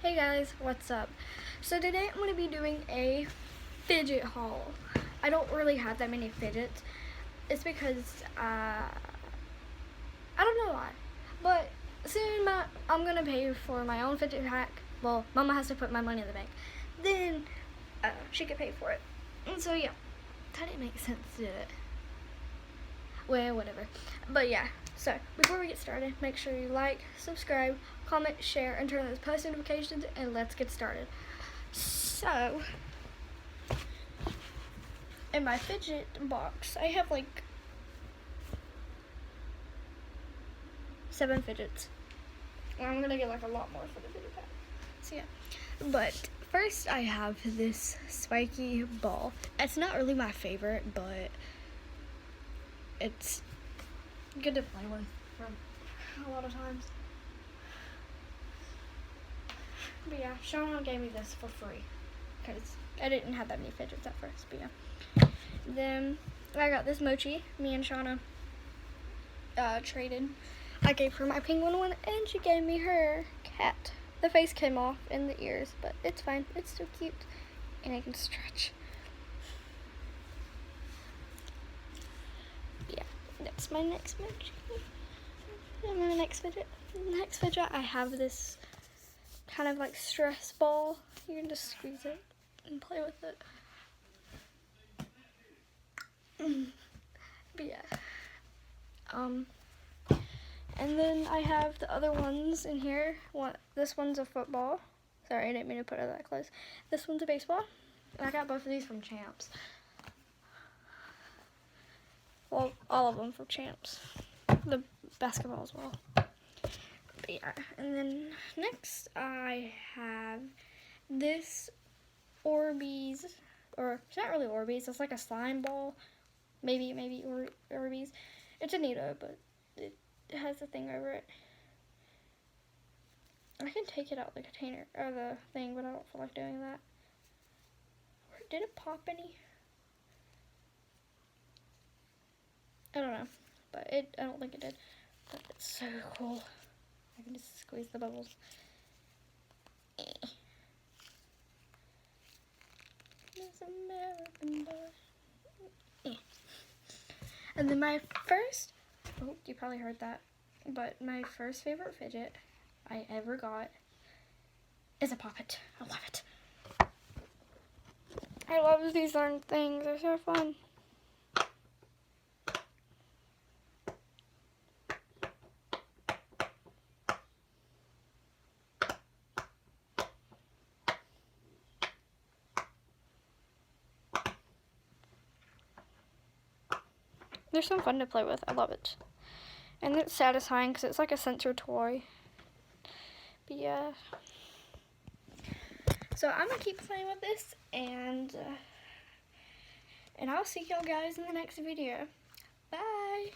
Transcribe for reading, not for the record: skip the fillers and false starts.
Hey guys, what's up? So today I'm going to be doing a fidget haul. I don't really have that many fidgets. It's because, I don't know why. But soon I'm going to pay for my own fidget pack. Well, Mama has to put my money in the bank. Then she could pay for it. And so yeah, that didn't make sense, did it? Well, whatever. But yeah, so before we get started, make sure you like, subscribe, comment, share, and turn on those post notifications, and let's get started. So, in my fidget box, I have like 7 fidgets. And I'm gonna get like a lot more for the fidget pack. So yeah. But first I have this spiky ball. It's not really my favorite, but it's good to play with for a lot of times. But yeah, Shauna gave me this for free because I didn't have that many fidgets at first. But yeah, then I got this mochi. Me and Shauna traded. I gave her my penguin one, and she gave me her cat. The face came off and the ears, but it's fine. It's still cute, and I can stretch. Yeah, that's my next mochi. And then the next fidget, I have this kind of like stress ball. You can just squeeze it and play with it. But yeah. And then I have the other ones in here. This one's a football. Sorry, I didn't mean to put it that close. This one's a baseball. And I got both of these from Champs. Well, all of them from Champs. The basketball as well. But yeah, and then next I have this Orbeez, or it's not really Orbeez, it's like a slime ball. Maybe Orbeez. It's a Nito, but it has a thing over it. I can take it out the container, or the thing, but I don't feel like doing that. Did it pop any? I don't know, but I don't think it did. But it's so cool. I can just squeeze the bubbles. This American boy. And then my first, you probably heard that, but my first favorite fidget I ever got is a poppet. I love it. I love these darn things. They're so fun. They're so fun to play with. I love it. And it's satisfying because it's like a sensor toy. But yeah. So I'm going to keep playing with this, and I'll see y'all guys in the next video. Bye!